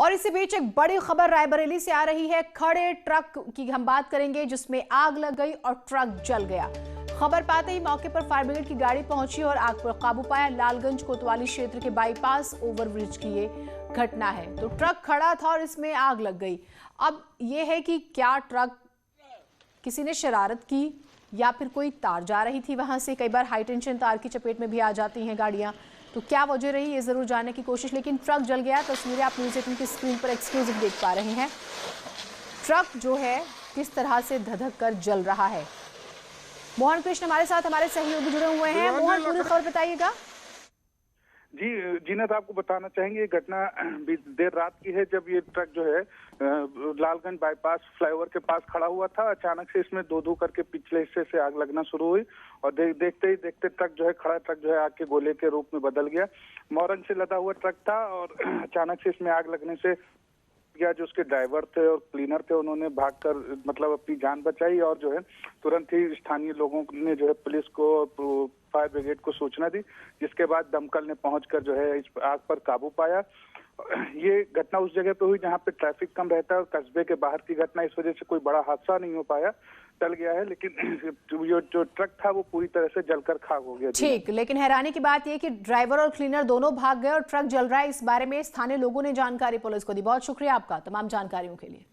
और इसी बीच एक बड़ी खबर रायबरेली से आ रही है। खड़े ट्रक की हम बात करेंगे जिसमें आग लग गई और ट्रक जल गया। खबर पाते ही मौके पर फायर ब्रिगेड की गाड़ी पहुंची और आग पर काबू पाया। लालगंज कोतवाली क्षेत्र के बाईपास ओवरब्रिज की ये घटना है। तो ट्रक खड़ा था और इसमें आग लग गई। अब ये है कि क्या ट्रक किसी ने शरारत की या फिर कोई तार जा रही थी वहां से। कई बार हाई टेंशन तार की चपेट में भी आ जाती हैं गाड़ियां, तो क्या वजह रही ये जरूर जानने की कोशिश। लेकिन ट्रक जल गया। तस्वीरें आप न्यूज़ 18 की स्क्रीन पर एक्सक्लूसिव देख पा रहे हैं। ट्रक जो है किस तरह से धधक कर जल रहा है। मोहन कृष्ण हमारे साथ हमारे सहयोगी जुड़े हुए हैं। मोहन, पूरी खबर बताइएगा। जी जीनत, आपको बताना चाहेंगे ये घटना देर रात की है, जब ये ट्रक जो है लालगंज बाईपास फ्लाईओवर के पास खड़ा हुआ था। अचानक से इसमें दो दो करके पिछले हिस्से से आग लगना शुरू हुई और देखते ही देखते ट्रक जो है खड़ा ट्रक जो है आग के गोले के रूप में बदल गया। मॉरन से लदा हुआ ट्रक था और अचानक से इसमें आग लगने से जो उसके ड्राइवर थे और क्लीनर थे उन्होंने भागकर मतलब अपनी जान बचाई और जो है तुरंत ही स्थानीय लोगों ने जो है पुलिस को फायर ब्रिगेड को सूचना दी, जिसके बाद दमकल ने पहुंचकर जो है इस आग पर काबू पाया। ये घटना उस जगह पे हुई जहां पे ट्रैफिक कम रहता है और कस्बे के बाहर की घटना, इस वजह से कोई बड़ा हादसा नहीं हो पाया, टल गया है। लेकिन जो ट्रक था वो पूरी तरह से जलकर खाक हो गया। ठीक, लेकिन हैरानी की बात यह कि ड्राइवर और क्लीनर दोनों भाग गए और ट्रक जल रहा है। इस बारे में स्थानीय लोगों ने जानकारी पुलिस को दी। बहुत शुक्रिया आपका तमाम जानकारियों के लिए।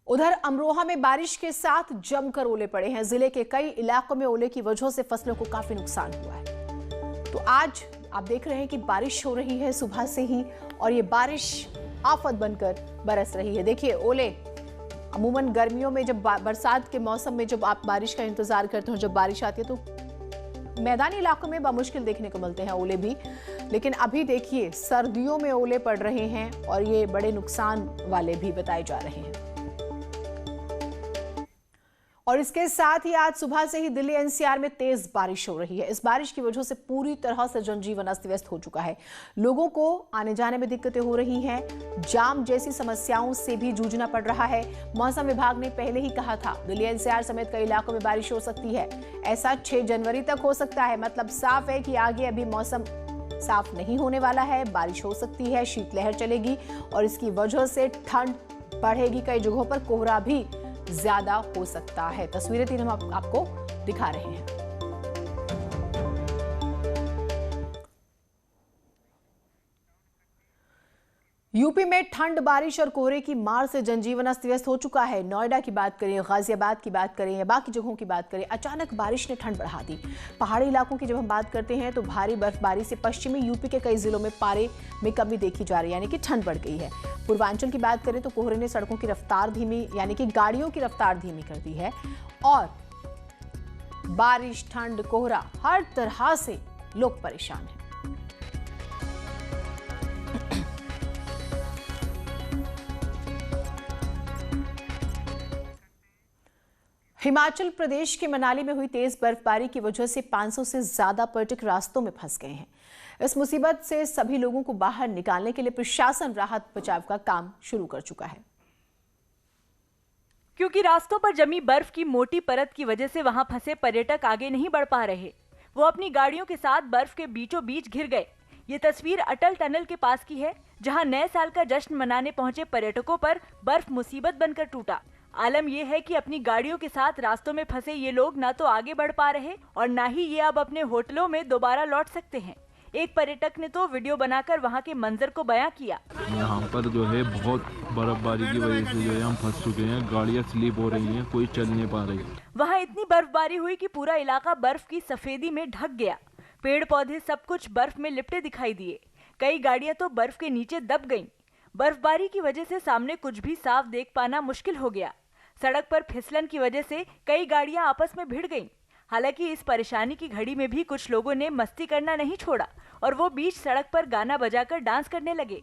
उधर अमरोहा में बारिश के साथ जमकर ओले पड़े हैं। जिले के कई इलाकों में ओले की वजह से फसलों को काफी नुकसान हुआ है। तो आज आप देख रहे हैं कि बारिश हो रही है सुबह से ही और ये बारिश आफत बनकर बरस रही है। देखिए ओले, अमूमन गर्मियों में जब बरसात के मौसम में जब आप बारिश का इंतजार करते हो, जब बारिश आती है तो मैदानी इलाकों में बामुश्किल देखने को मिलते हैं ओले भी। लेकिन अभी देखिए सर्दियों में ओले पड़ रहे हैं और ये बड़े नुकसान वाले भी बताए जा रहे हैं। और इसके साथ ही आज सुबह से ही दिल्ली एनसीआर में तेज बारिश हो रही है। इस बारिश की वजह से पूरी तरह से जनजीवन अस्त व्यस्त हो चुका है। लोगों को आने जाने में दिक्कतें हो रही हैं। जाम जैसी समस्याओं से भी जूझना पड़ रहा है। मौसम विभाग ने पहले ही कहा था दिल्ली एनसीआर समेत कई इलाकों में बारिश हो सकती है। ऐसा 6 जनवरी तक हो सकता है। मतलब साफ है कि आगे अभी मौसम साफ नहीं होने वाला है। बारिश हो सकती है, शीतलहर चलेगी और इसकी वजह से ठंड बढ़ेगी। कई जगहों पर कोहरा भी ज्यादा हो सकता है। तस्वीरें 3 हम आपको दिखा रहे हैं। यूपी में ठंड, बारिश और कोहरे की मार से जनजीवन अस्त व्यस्त हो चुका है। नोएडा की बात करें, गाजियाबाद की बात करें या बाकी जगहों की बात करें, अचानक बारिश ने ठंड बढ़ा दी। पहाड़ी इलाकों की जब हम बात करते हैं तो भारी बर्फबारी से पश्चिमी यूपी के कई जिलों में पारे में कमी देखी जा रही है, यानी कि ठंड बढ़ गई है। पूर्वांचल की बात करें तो कोहरे ने सड़कों की रफ्तार धीमी, यानी कि गाड़ियों की रफ्तार धीमी कर दी है और बारिश, ठंड, कोहरा, हर तरह से लोग परेशान हैं। हिमाचल प्रदेश के मनाली में हुई तेज बर्फबारी की वजह से 500 से ज्यादा पर्यटक रास्तों में फंस गए हैं। इस मुसीबत से सभी लोगों को बाहर निकालने के लिए प्रशासन राहत बचाव का काम शुरू कर चुका है। क्योंकि रास्तों पर जमी बर्फ की मोटी परत की वजह से वहां फंसे पर्यटक आगे नहीं बढ़ पा रहे। वो अपनी गाड़ियों के साथ बर्फ के बीचों बीच घिर गए। ये तस्वीर अटल टनल के पास की है, जहां नए साल का जश्न मनाने पहुंचे पर्यटकों पर बर्फ मुसीबत बनकर टूटा। आलम यह है कि अपनी गाड़ियों के साथ रास्तों में फंसे ये लोग ना तो आगे बढ़ पा रहे और ना ही ये अब अपने होटलों में दोबारा लौट सकते हैं। एक पर्यटक ने तो वीडियो बनाकर वहां के मंजर को बयां किया। यहाँ पर जो है बहुत बर्फबारी की वजह से जो है हम फंस चुके हैं। गाड़ियाँ स्लिप हो रही हैं, कोई चल नहीं पा रही। वहाँ इतनी बर्फबारी हुई कि पूरा इलाका बर्फ की सफेदी में ढक गया। पेड़ पौधे सब कुछ बर्फ में लिपटे दिखाई दिए। कई गाड़ियां तो बर्फ के नीचे दब गईं। बर्फबारी की वजह से सामने कुछ भी साफ देख पाना मुश्किल हो गया। सड़क पर फिसलन की वजह से कई गाड़ियां आपस में भिड़ गईं। हालांकि इस परेशानी की घड़ी में भी कुछ लोगों ने मस्ती करना नहीं छोड़ा और वो बीच सड़क पर गाना बजाकर डांस करने लगे।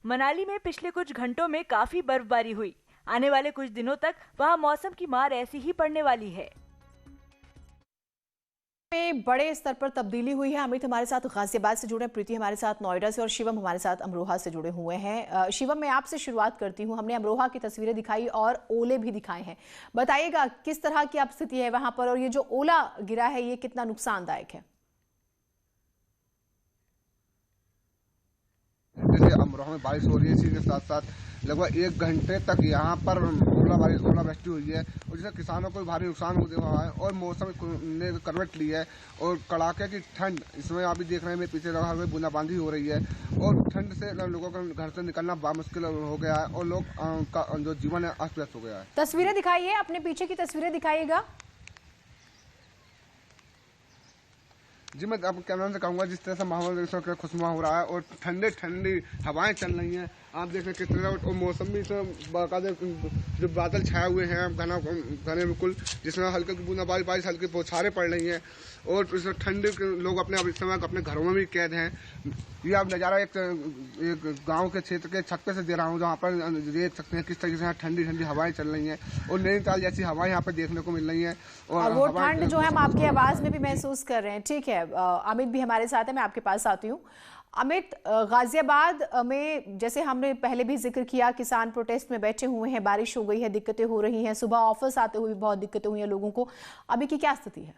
मनाली में पिछले कुछ घंटों में काफी बर्फबारी हुई। आने वाले कुछ दिनों तक वहां मौसम की मार ऐसी ही पड़ने वाली है। में बड़े स्तर पर तब्दीली हुई है। अमित हमारे साथ गाजियाबाद से जुड़े हैं, प्रीति हमारे साथ नोएडा से और शिवम हमारे साथ अमरोहा से जुड़े हुए हैं। शिवम, मैं आपसे शुरुआत करती हूं। हमने अमरोहा की तस्वीरें दिखाई और ओले भी दिखाए हैं। बताइएगा किस तरह की अब स्थिति है वहां पर और ये जो ओला गिरा है ये कितना नुकसानदायक है? में बारिश हो रही है। इसी के साथ साथ लगभग 1 घंटे तक यहाँ पर ओलावृष्टि हुई है और जिससे किसानों को भारी नुकसान हुआ है और मौसम ने करवट ली है और कड़ाके की ठंड इसमें आप भी देख रहे हैं, मेरे पीछे रहा हुआ बूंदाबांदी हो रही है और ठंड से लोगों का घर से निकलना बड़ा मुश्किल हो गया है और लोग का जो जीवन है अस्त व्यस्त हो गया है। तस्वीरें दिखाइए, अपने पीछे की तस्वीरें दिखाइएगा। जी मैं आपको कैमरा से कहूँगा जिस तरह से माहौल खुशनुमा हो रहा है और ठंडी हवाएं चल रही हैं, आप देख रहे हैं किस तरह और मौसम भी बाकायदा जो बादल छाए हुए हैं घने बिल्कुल, जिसमें हल्के बूंदाबांदी बारिश हल्की बौछारें पड़ रही हैं और इसमें ठंड लोग अपने समय अपने घरों में भी कैद हैं। ये आप नज़ारा एक गांव के क्षेत्र के छत पे से दे रहा हूँ, जहाँ पर देख सकते हैं किस तरीके से ठंडी हवाएं चल रही हैं और नैनीताल जैसी हवाएं यहाँ पे देखने को मिल रही हैं और वो ठंड जो है हम आपकी आवाज़ में भी महसूस कर रहे हैं। ठीक है, अमित भी हमारे साथ है, मैं आपके पास आती हूँ। अमित, गाजियाबाद में जैसे हमने पहले भी जिक्र किया, किसान प्रोटेस्ट में बैठे हुए हैं, बारिश हो गई है, दिक्कतें हो रही हैं, सुबह ऑफिस आते हुए बहुत दिक्कतें हुई हैं लोगों को, अभी की क्या स्थिति है?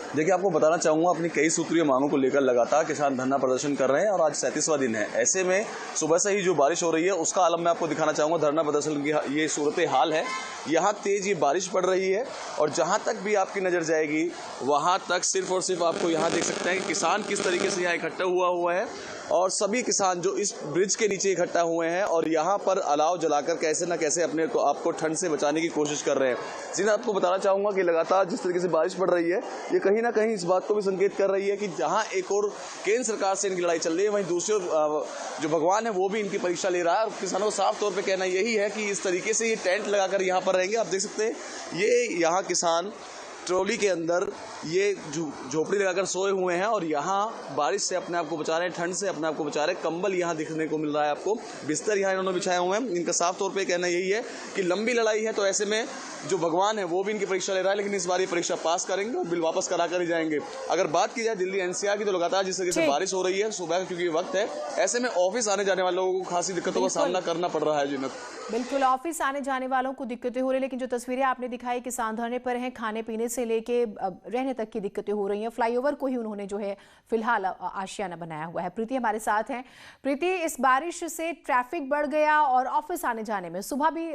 देखिए, आपको बताना चाहूँगा, अपनी कई सूत्रीय मांगों को लेकर लगातार किसान धरना प्रदर्शन कर रहे हैं और आज 37वां दिन है। ऐसे में सुबह से ही जो बारिश हो रही है उसका आलम मैं आपको दिखाना चाहूँगा। धरना प्रदर्शन की ये सूरत हाल है, यहाँ तेज ये बारिश पड़ रही है और जहाँ तक भी आपकी नज़र जाएगी वहाँ तक सिर्फ और सिर्फ आपको यहाँ देख सकते हैं कि किसान किस तरीके से यहाँ इकट्ठा हुआ है और सभी किसान जो इस ब्रिज के नीचे इकट्ठा हुए हैं और यहाँ पर अलाव जलाकर कैसे न कैसे अपने को आपको ठंड से बचाने की कोशिश कर रहे हैं। जी, आपको बताना चाहूँगा कि लगातार जिस तरीके से बारिश पड़ रही है ये कहीं ना कहीं इस बात को भी संकेत कर रही है कि जहाँ एक और केंद्र सरकार से इनकी लड़ाई चल रही है, वहीं दूसरी ओर जो भगवान है वो भी इनकी परीक्षा ले रहा है और किसानों को साफ तौर पर कहना यही है कि इस तरीके से ये टेंट लगाकर यहाँ पर रहेंगे। आप देख सकते हैं ये यहाँ किसान ट्रॉली के अंदर ये झोपड़ी लगाकर सोए हुए हैं और यहाँ बारिश से अपने आप को बचा रहे हैं, ठंड से अपने आप को बचा रहे हैं। कंबल यहाँ दिखने को मिल रहा है आपको, बिस्तर यहाँ इन्होंने बिछाए हुए हैं। इनका साफ तौर पे कहना यही है कि लंबी लड़ाई है तो ऐसे में जो भगवान है वो भी इनकी परीक्षा ले रहा है, लेकिन इस बार ये परीक्षा पास करेंगे और बिल वापस करा कर ही जाएंगे। अगर बात की जाए दिल्ली एनसीआर की तो लगातार जिस तरीके से बारिश हो रही है सुबह क्योंकि वक्त है, ऐसे में ऑफिस आने जाने वाले लोगों को खासी दिक्कतों का सामना करना पड़ रहा है। जीनत, बिल्कुल, ऑफिस आने जाने वालों को दिक्कतें हो रही है, लेकिन जो तस्वीरें आपने दिखाई किसान धरने पर हैं, खाने पीने से लेके रहने तक की दिक्कतें हो रही हैं। फ्लाईओवर को ही उन्होंने जो है फिलहाल आशियाना बनाया हुआ है। प्रीति हमारे साथ हैं। प्रीति, इस बारिश से ट्रैफिक बढ़ गया और ऑफिस आने जाने में सुबह भी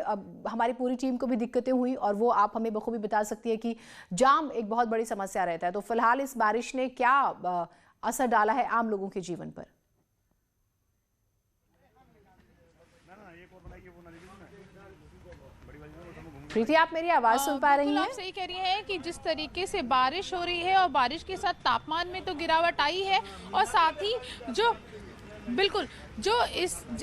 हमारी पूरी टीम को भी दिक्कतें हुई और वो आप हमें बखूबी बता सकती है कि जाम एक बहुत बड़ी समस्या रहता है। तो फिलहाल इस बारिश ने क्या असर डाला है आम लोगों के जीवन पर? प्रीति, आप मेरी आवाज सुन पा रही हैं? आप सही कह रही हैं कि जिस तरीके से बारिश हो रही है और बारिश के साथ तापमान में तो गिरावट आई है और साथ ही जो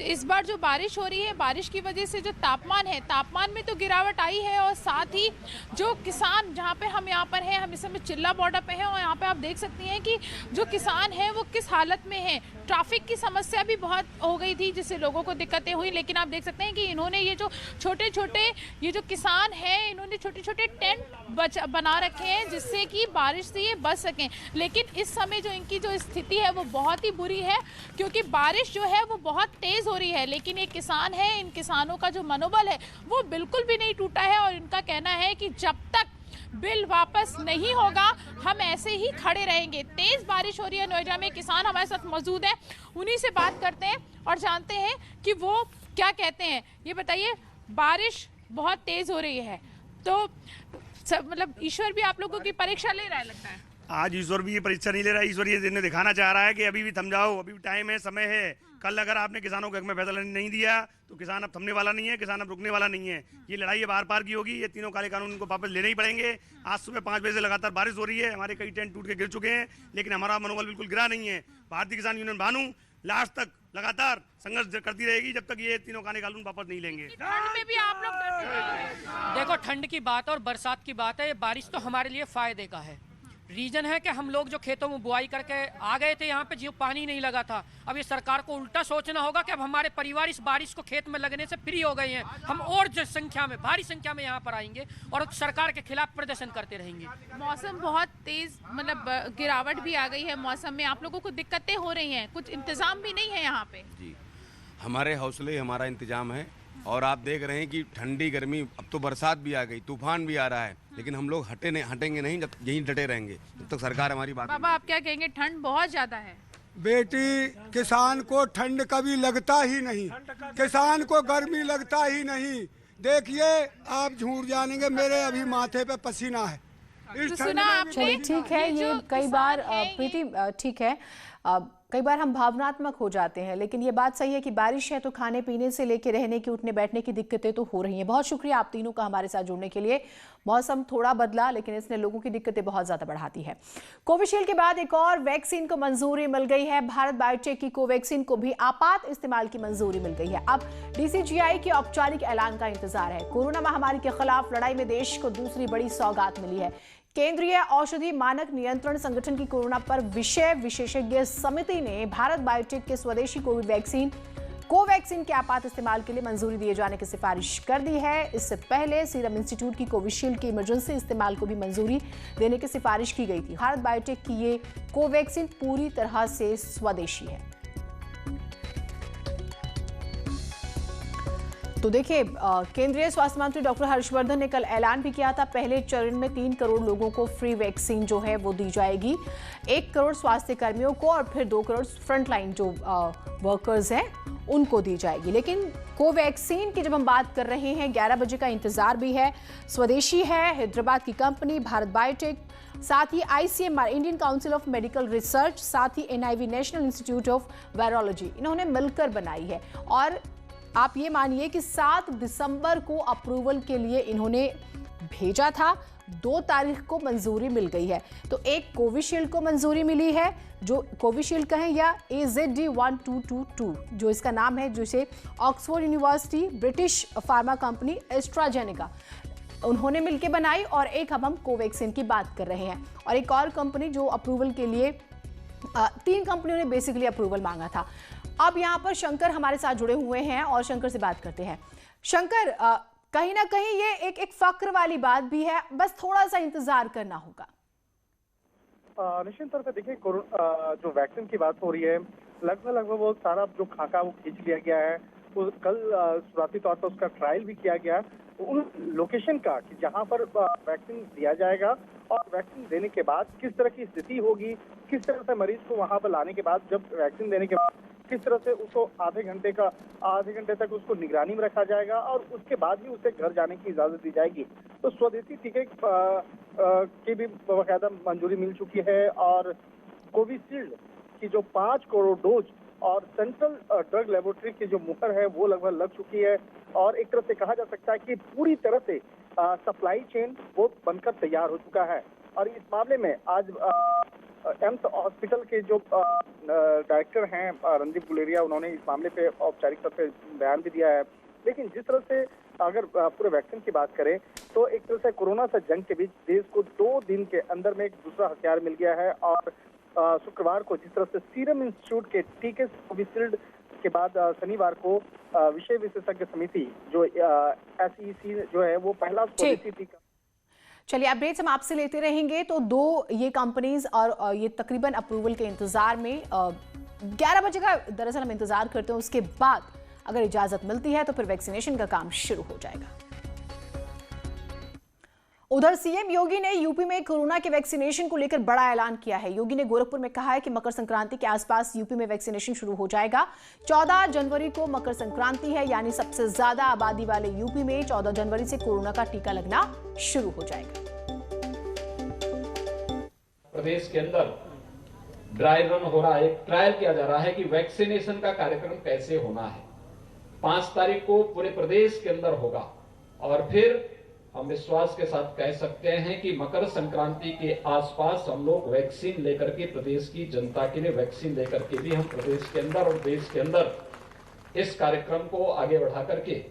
इस बार जो बारिश हो रही है, बारिश की वजह से जो तापमान में तो गिरावट आई है और साथ ही जो किसान, जहाँ पे हम यहाँ पर हैं, हम इस समय चिल्ला बॉर्डर पे हैं और यहाँ पे आप देख सकती हैं कि जो किसान हैं वो किस हालत में हैं। ट्रैफिक की समस्या भी बहुत हो गई थी जिससे लोगों को दिक्कतें हुई, लेकिन आप देख सकते हैं कि इन्होंने ये जो छोटे किसान हैं इन्होंने छोटे टेंट बना रखे हैं जिससे कि बारिश से ये बच सकें। लेकिन इस समय जो इनकी जो स्थिति है वो बहुत ही बुरी है क्योंकि बारिश जो है वो बहुत तेज हो रही है, लेकिन ये किसान है, इन किसानों का जो मनोबल है वो बिल्कुल भी नहीं टूटा है और इनका कहना है कि जब तक बिल वापस नहीं होगा हम ऐसे ही खड़े रहेंगे। तेज बारिश हो रही है, नोएडा में किसान हमारे साथ मौजूद हैं, उन्हीं से बात करते हैं और जानते हैं कि वो क्या कहते हैं। ये बताइए, बारिश बहुत तेज हो रही है तो मतलब ईश्वर भी आप लोगों की परीक्षा ले रहा है लगता है? आज ईश्वर भी ये परीक्षा नहीं ले रहा है, ईश्वर ये दिन दिखाना चाह रहा है कि अभी भी थम जाओ, अभी भी टाइम है, समय है। कल अगर आपने किसानों के हक में फैसला नहीं दिया तो किसान अब थमने वाला नहीं है, किसान अब रुकने वाला नहीं है। ये लड़ाई बार पार की होगी, ये तीनों काले कानून इनको वापस लेने ही पड़ेंगे। आज सुबह 5 बजे से लगातार बारिश हो रही है, हमारे कई टेंट टूट के गिर चुके हैं, लेकिन हमारा मनोबल बिल्कुल गिरा नहीं है। भारतीय किसान यूनियन भानु लास्ट तक लगातार संघर्ष करती रहेगी जब तक ये तीनों काले कानून वापस नहीं लेंगे। ठंड में भी आप लोग देखो, ठंड की बात और बरसात की बात है, ये बारिश तो हमारे लिए फायदे का है। रीजन है कि हम लोग जो खेतों में बुआई करके आ गए थे यहाँ पे जो पानी नहीं लगा था, अब ये सरकार को उल्टा सोचना होगा कि अब हमारे परिवार इस बारिश को खेत में लगने से फ्री हो गए हैं। हम और भारी संख्या में यहाँ पर आएंगे और सरकार के खिलाफ प्रदर्शन करते रहेंगे। मौसम बहुत तेज, मतलब गिरावट भी आ गई है मौसम में, आप लोगों को दिक्कतें हो रही हैं, कुछ इंतजाम भी नहीं है यहाँ पे? जी, हमारे हौसले हमारा इंतजाम है और आप देख रहे हैं कि ठंडी गर्मी, अब तो बरसात भी आ गई, तूफान भी आ रहा है, लेकिन हम लोग हटेंगे नहीं, जब यहीं डटे रहेंगे जब तक सरकार हमारी बात। बाबा, आप क्या कहेंगे? ठंड बहुत ज्यादा है। बेटी, किसान को ठंड कभी लगता ही नहीं, किसान को गर्मी लगता ही नहीं। देखिए आप झूठ जानेंगे, मेरे अभी माथे पे पसीना है। चलिए ठीक है, ये कई बार प्रीति ठीक है, कई बार हम भावनात्मक हो जाते हैं, लेकिन ये बात सही है कि बारिश है तो खाने पीने से लेके रहने की, उठने बैठने की दिक्कतें तो हो रही हैं। बहुत शुक्रिया आप तीनों का हमारे साथ जुड़ने के लिए। मौसम थोड़ा बदला, लेकिन इसने लोगों की दिक्कतें बहुत ज्यादा बढ़ाती है। कोविशील्ड के बाद एक और वैक्सीन को मंजूरी मिल गई है। भारत बायोटेक की कोवैक्सीन को भी आपात इस्तेमाल की मंजूरी मिल गई है। अब DCGI के औपचारिक ऐलान का इंतजार है। कोरोना महामारी के खिलाफ लड़ाई में देश को दूसरी बड़ी सौगात मिली है। केंद्रीय औषधि मानक नियंत्रण संगठन की कोरोना पर विषय विशेषज्ञ समिति ने भारत बायोटेक के स्वदेशी कोविड वैक्सीन कोवैक्सीन के आपात इस्तेमाल के लिए मंजूरी दिए जाने की सिफारिश कर दी है। इससे पहले सीरम इंस्टीट्यूट की कोविशील्ड के इमरजेंसी इस्तेमाल को भी मंजूरी देने की सिफारिश की गई थी। भारत बायोटेक की ये कोवैक्सीन पूरी तरह से स्वदेशी है। तो देखिए, केंद्रीय स्वास्थ्य मंत्री डॉक्टर हर्षवर्धन ने कल ऐलान भी किया था, पहले चरण में 3 करोड़ लोगों को फ्री वैक्सीन जो है वो दी जाएगी। 1 करोड़ स्वास्थ्य कर्मियों को और फिर 2 करोड़ फ्रंटलाइन जो वर्कर्स हैं उनको दी जाएगी। लेकिन कोवैक्सीन की जब हम बात कर रहे हैं, 11 बजे का इंतजार भी है। स्वदेशी है, हैदराबाद की कंपनी भारत बायोटेक, साथ ही ICMR Indian council of medical research, साथ ही NIV national institute of virology, इन्होंने मिलकर बनाई है। और आप ये मानिए कि 7 दिसंबर को अप्रूवल के लिए इन्होंने भेजा था, 2 तारीख को मंजूरी मिल गई है। तो एक कोविशील्ड को मंजूरी मिली है, जो कोविशील्ड कहें या AZD1222 जो इसका नाम है, जिसे Oxford university, British pharma company AstraZeneca उन्होंने मिलकर बनाई, और एक हम कोवैक्सीन की बात कर रहे हैं। और एक और कंपनी जो अप्रूवल के लिए 3 कंपनियों ने बेसिकली अप्रूवल मांगा था। अब यहाँ पर शंकर हमारे साथ जुड़े हुए हैं और शंकर से बात करते हैं। शंकर, कहीं ना कहीं ये एक फक्र वाली बात भी है, बस थोड़ा सा इंतजार करना होगा। निश्चित तौर पर देखिए, जो वैक्सीन की बात हो रही है, लगभग वो सारा जो खाका वो खींच लिया गया है। तो कल शुरुआती तौर पर उसका ट्रायल भी किया गया उन लोकेशन का कि जहां पर वैक्सीन दिया जाएगा, और वैक्सीन देने के बाद किस तरह की स्थिति होगी, किस तरह से मरीज को वहां पर लाने के बाद, जब वैक्सीन देने के बाद किस तरह से उसको आधे घंटे तक उसको निगरानी में रखा जाएगा, और उसके बाद ही उसे घर जाने की इजाजत दी जाएगी। तो स्वदेशी टीके की भी बाकायदा मंजूरी मिल चुकी है, और कोविशील्ड की जो 5 करोड़ डोज और सेंट्रल ड्रग लेबोरेटरी की जो मुहर है वो लगभग लग चुकी है। और एक तरह से कहा जा सकता है कि पूरी तरह से सप्लाई चेन वो बनकर तैयार हो चुका है। और इस मामले में आज एम्स हॉस्पिटल के जो डायरेक्टर हैं रणदीप गुलेरिया, उन्होंने इस मामले पे औपचारिक तौर पे बयान भी दिया है। लेकिन जिस तरह से अगर पूरे वैक्सीन की बात करें, तो एक तरह से कोरोना से जंग के बीच देश को 2 दिन के अंदर में एक दूसरा हथियार मिल गया है। और शुक्रवार को जिस तरह से सीरम इंस्टीट्यूट के टीके कोविशील्ड के बाद शनिवार को विषय विशेषज्ञ समिति जो SEC जो है वो पहला स्वदेशी टीका। चलिए, अपडेट्स हम आपसे लेते रहेंगे। तो 2 ये कंपनीज और ये तकरीबन अप्रूवल के इंतजार में 11 बजे का दरअसल हम इंतजार करते हैं। उसके बाद अगर इजाजत मिलती है तो फिर वैक्सीनेशन का काम शुरू हो जाएगा। उधर CM योगी ने यूपी में कोरोना के वैक्सीनेशन को लेकर बड़ा ऐलान किया है। योगी ने गोरखपुर में कहा है कि मकर संक्रांति के आसपास यूपी में वैक्सीनेशन शुरू हो जाएगा। 14 जनवरी को मकर संक्रांति है, यानी सबसे ज्यादा आबादी वाले यूपी में 14 जनवरी से कोरोना का टीका लगना शुरू हो जाएगा। प्रदेश के अंदर ड्राई रन हो रहा है, एक ट्रायल किया जा रहा है कि वैक्सीनेशन का कार्यक्रम कैसे होना है। 5 तारीख को पूरे प्रदेश के अंदर होगा, और फिर हम विश्वास के साथ कह सकते हैं कि मकर संक्रांति के आसपास हम लोग वैक्सीन लेकर के, प्रदेश की जनता के लिए वैक्सीन लेकर के भी हम प्रदेश के अंदर और देश के अंदर इस कार्यक्रम को आगे बढ़ा करके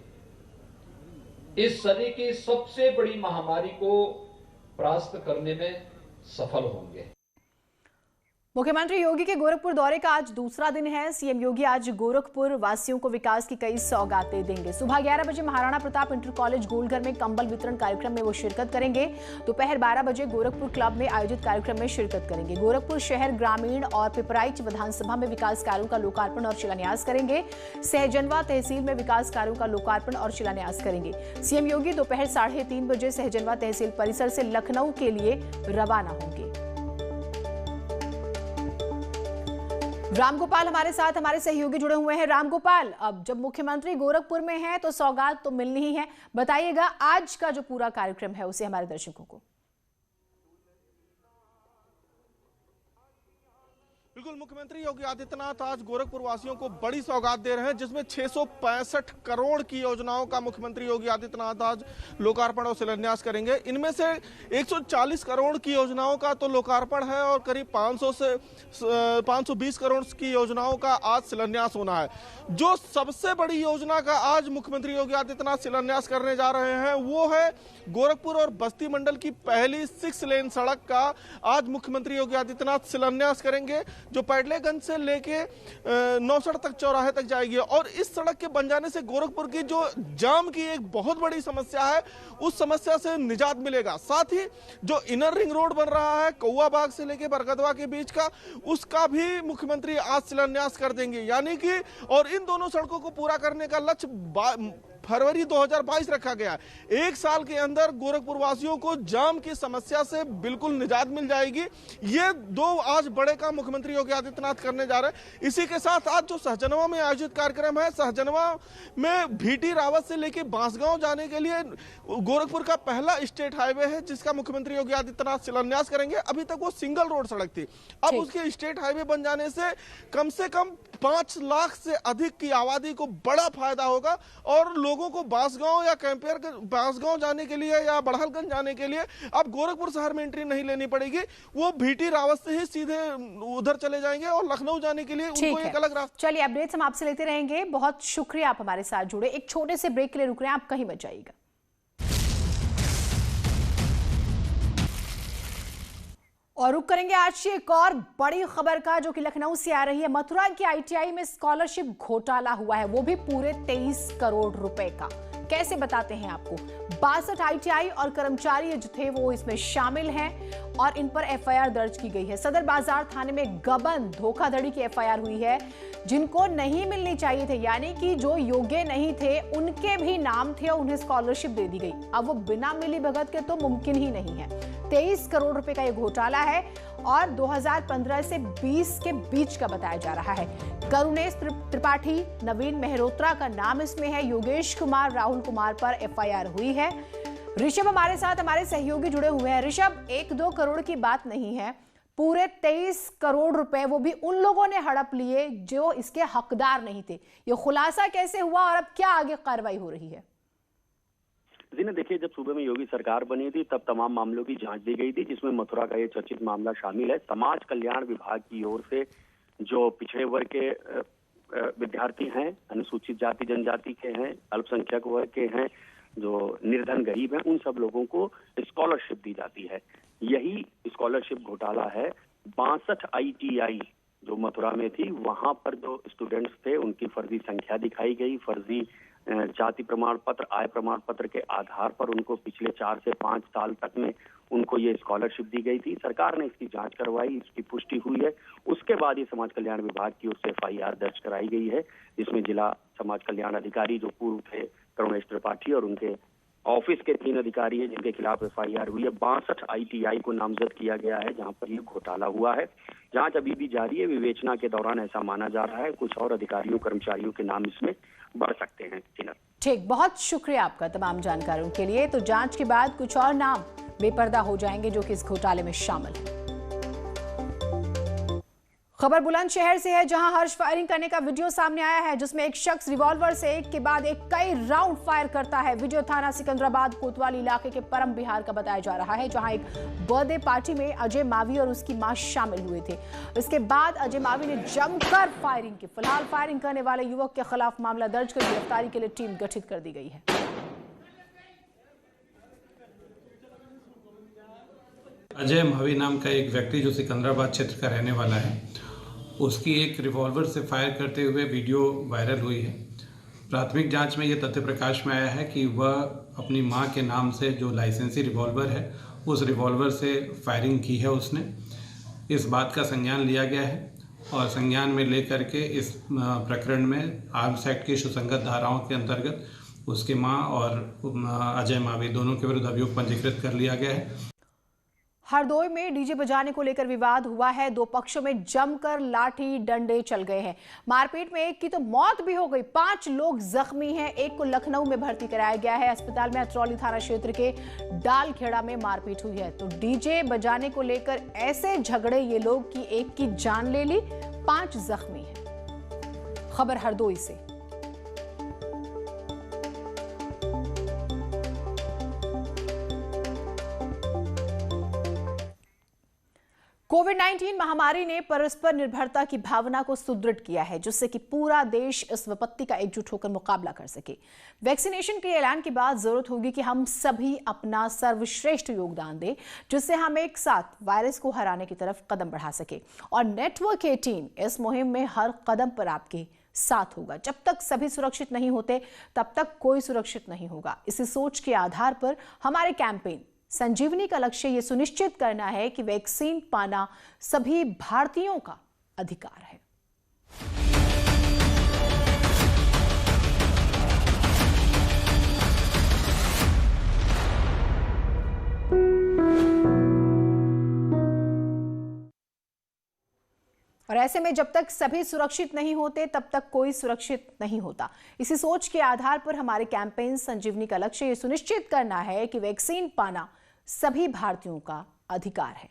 इस सदी की सबसे बड़ी महामारी को परास्त करने में सफल होंगे। मुख्यमंत्री योगी के गोरखपुर दौरे का आज दूसरा दिन है। CM योगी आज गोरखपुर वासियों को विकास की कई सौगातें देंगे। सुबह 11 बजे महाराणा प्रताप इंटर कॉलेज गोलघर में कंबल वितरण कार्यक्रम में वो शिरकत करेंगे। दोपहर 12 बजे गोरखपुर क्लब में आयोजित कार्यक्रम में शिरकत करेंगे। गोरखपुर शहर, ग्रामीण और पिपराइच विधानसभा में विकास कार्यों का लोकार्पण और शिलान्यास करेंगे। सहजनवा तहसील में विकास कार्यों का लोकार्पण और शिलान्यास करेंगे। CM योगी दोपहर 3:30 बजे सहजनवा तहसील परिसर से लखनऊ के लिए रवाना होंगे। रामगोपाल हमारे साथ, हमारे सहयोगी जुड़े हुए हैं। रामगोपाल, अब जब मुख्यमंत्री गोरखपुर में हैं तो सौगात तो मिलनी ही है, बताइएगा आज का जो पूरा कार्यक्रम है उसे हमारे दर्शकों को। बिल्कुल, मुख्यमंत्री योगी आदित्यनाथ आज गोरखपुर वासियों को बड़ी सौगात दे रहे हैं, जिसमें 665 करोड़ की योजनाओं का मुख्यमंत्री योगी आदित्यनाथ आज लोकार्पण और शिलान्यास करेंगे। इनमें से 140 करोड़ की योजनाओं का तो लोकार्पण है और करीब 500 से 520 करोड़ की योजनाओं का आज शिलान्यास होना है। जो सबसे बड़ी योजना का आज मुख्यमंत्री योगी आदित्यनाथ शिलान्यास करने जा रहे हैं वो है गोरखपुर और बस्ती मंडल की पहली 6 लेन सड़क का आज मुख्यमंत्री योगी आदित्यनाथ शिलान्यास करेंगे, जो पैडलेगंज से लेके नौसड़ तक चौराहे तक जाएगी। और इस सड़क के बन जाने से गोरखपुर की जो जाम की एक बहुत बड़ी समस्या है उस समस्या से निजात मिलेगा। साथ ही जो इनर रिंग रोड बन रहा है कौआ बाग से लेके बरगदवा के बीच का, उसका भी मुख्यमंत्री आज शिलान्यास कर देंगे। यानी कि और इन दोनों सड़कों को पूरा करने का लक्ष्य फरवरी 2022 रखा गया। 1 साल के अंदर गोरखपुर वासियों को जाम की समस्या से बिल्कुल निजात मिल जाएगी। ये 2 आज बड़े काम मुख्यमंत्री योगी आदित्यनाथ करने जा रहे हैं। इसी के साथ आज जो सहजनवा में आयोजित कार्यक्रम है, सहजनवा में भीटी रावत से लेके बांसगांव जाने के लिए गोरखपुर का पहला स्टेट हाईवे है जिसका मुख्यमंत्री योगी आदित्यनाथ शिलान्यास करेंगे। अभी तक वो सिंगल रोड सड़क थी, अब उसके स्टेट हाईवे बन जाने से कम 5 लाख से अधिक की आबादी को बड़ा फायदा होगा और लोगों को बांसगांव या कैंपियर बांसगांव जाने के लिए या बड़हलगंज जाने के लिए अब गोरखपुर शहर में एंट्री नहीं लेनी पड़ेगी। वो भीटी रावत से ही सीधे उधर चले जाएंगे और लखनऊ जाने के लिए उनको एक अलग रास्ता। चलिए, अपडेट्स हम आपसे लेते रहेंगे। बहुत शुक्रिया, आप हमारे साथ जुड़े। एक छोटे से ब्रेक के लिए रुक रहे हैं, आप कहीं मत जाइएगा। और रुक करेंगे आज की एक और बड़ी खबर का, जो कि लखनऊ से आ रही है। मथुरा की आईटीआई में स्कॉलरशिप घोटाला हुआ है, वो भी पूरे 23 करोड़ रुपए का। कैसे बताते हैं आपको। 62 आईटीआई और कर्मचारी जो थे वो इसमें शामिल हैं और इन पर एफआईआर दर्ज की गई है। सदर बाजार थाने में गबन धोखाधड़ी की एफआईआर हुई है। जिनको नहीं मिलनी चाहिए थे, यानी कि जो योग्य नहीं थे, उनके भी नाम थे और उन्हें स्कॉलरशिप दे दी गई। अब वो बिना मिली भगत के तो मुमकिन ही नहीं है। 23 करोड़ रुपए का ये घोटाला है और 2015 से 20 के बीच का बताया जा रहा है। करुणेश त्रिपाठी, नवीन मेहरोत्रा का नाम इसमें है। योगेश कुमार, राहुल कुमार पर एफआईआर हुई है। ऋषभ हमारे साथ, हमारे सहयोगी जुड़े हुए हैं। ऋषभ, 1-2 करोड़ की बात नहीं है, पूरे 23 करोड़ रुपए वो भी उन लोगों ने हड़प लिए जो इसके हकदार नहीं थे। ये खुलासा कैसे हुआ और अब क्या आगे कार्रवाई हो रही है? जी ने देखिए, जब सूबे में योगी सरकार बनी थी तब तमाम मामलों की जांच दी गई थी, जिसमें मथुरा का ये चर्चित मामला शामिल है। समाज कल्याण विभाग की ओर से जो पिछड़े वर्ग के विद्यार्थी हैं, अनुसूचित जाति जनजाति के हैं, अल्पसंख्यक वर्ग के हैं, जो निर्धन गरीब हैं, उन सब लोगों को स्कॉलरशिप दी जाती है। यही स्कॉलरशिप घोटाला है। 62 आईटीआई जो मथुरा में थी, वहां पर जो स्टूडेंट्स थे उनकी फर्जी संख्या दिखाई गई। फर्जी जाति प्रमाण पत्र, आय प्रमाण पत्र के आधार पर उनको पिछले 4 से 5 साल तक में उनको ये स्कॉलरशिप दी गई थी। सरकार ने इसकी जांच करवाई, इसकी पुष्टि हुई है। उसके बाद ये समाज कल्याण विभाग की ओर से एफआईआर दर्ज कराई गई है, जिसमें जिला समाज कल्याण अधिकारी जो पूर्व थे करुणेश त्रिपाठी और उनके ऑफिस के 3 अधिकारी हैं जिनके खिलाफ एफआईआर हुई है। 62 आईटीआई को नामजद किया गया है जहां पर ये घोटाला हुआ है। जांच अभी भी जारी है। विवेचना के दौरान ऐसा माना जा रहा है कुछ और अधिकारियों कर्मचारियों के नाम इसमें बढ़ सकते हैं। ठीक, बहुत शुक्रिया आपका तमाम जानकारियों के लिए। तो जांच के बाद कुछ और नाम बेपर्दा हो जाएंगे जो कि इस घोटाले में शामिल है। खबर बुलंदशहर से है, जहां हर्ष फायरिंग करने का वीडियो सामने आया है, जिसमें एक शख्स रिवॉल्वर से एक के बाद एक कई राउंड फायर करता है। वीडियो थाना सिकंदराबाद कोतवाली इलाके के परम बिहार का बताया जा रहा है, जहां एक बर्थडे पार्टी में अजय मावी और उसकी मां शामिल हुए थे। इसके बाद अजय मावी ने जमकर फायरिंग की। फिलहाल फायरिंग करने वाले युवक के खिलाफ मामला दर्ज कर गिरफ्तारी के लिए टीम गठित कर दी गई है। अजय मावी नाम का एक व्यक्ति जो सिकंदराबाद क्षेत्र का रहने वाला है, उसकी एक रिवॉल्वर से फायर करते हुए वीडियो वायरल हुई है। प्राथमिक जांच में यह तथ्य प्रकाश में आया है कि वह अपनी मां के नाम से जो लाइसेंसी रिवॉल्वर है उस रिवॉल्वर से फायरिंग की है उसने। इस बात का संज्ञान लिया गया है और संज्ञान में लेकर के इस प्रकरण में आर्म्स एक्ट की सुसंगत धाराओं के अंतर्गत उसकी मां और अजय मावी दोनों के विरुद्ध अभियोग पंजीकृत कर लिया गया है। हरदोई में डीजे बजाने को लेकर विवाद हुआ है। दो पक्षों में जमकर लाठी डंडे चल गए हैं। मारपीट में एक की तो मौत भी हो गई, 5 लोग जख्मी हैं। एक को लखनऊ में भर्ती कराया गया है। अस्पताल में अतरौली थाना क्षेत्र के डालखेड़ा में मारपीट हुई है। तो डीजे बजाने को लेकर ऐसे झगड़े ये लोग कि एक की जान ले ली, 5 जख्मी हैं। खबर हरदोई से। कोविड-19 महामारी ने परस्पर निर्भरता की भावना को सुदृढ़ किया है, जिससे कि पूरा देश इस विपत्ति का एकजुट होकर मुकाबला कर सके। वैक्सीनेशन के ऐलान के बाद जरूरत होगी कि हम सभी अपना सर्वश्रेष्ठ योगदान दें, जिससे हम एक साथ वायरस को हराने की तरफ कदम बढ़ा सके। और नेटवर्क 18 इस मुहिम में हर कदम पर आपके साथ होगा। जब तक सभी सुरक्षित नहीं होते, तब तक कोई सुरक्षित नहीं होगा। इसी सोच के आधार पर हमारे कैंपेन संजीवनी का लक्ष्य ये सुनिश्चित करना है कि वैक्सीन पाना सभी भारतीयों का अधिकार है। और ऐसे में जब तक सभी सुरक्षित नहीं होते, तब तक कोई सुरक्षित नहीं होता। इसी सोच के आधार पर हमारे कैंपेन संजीवनी का लक्ष्य ये सुनिश्चित करना है कि वैक्सीन पाना सभी भारतीयों का अधिकार है।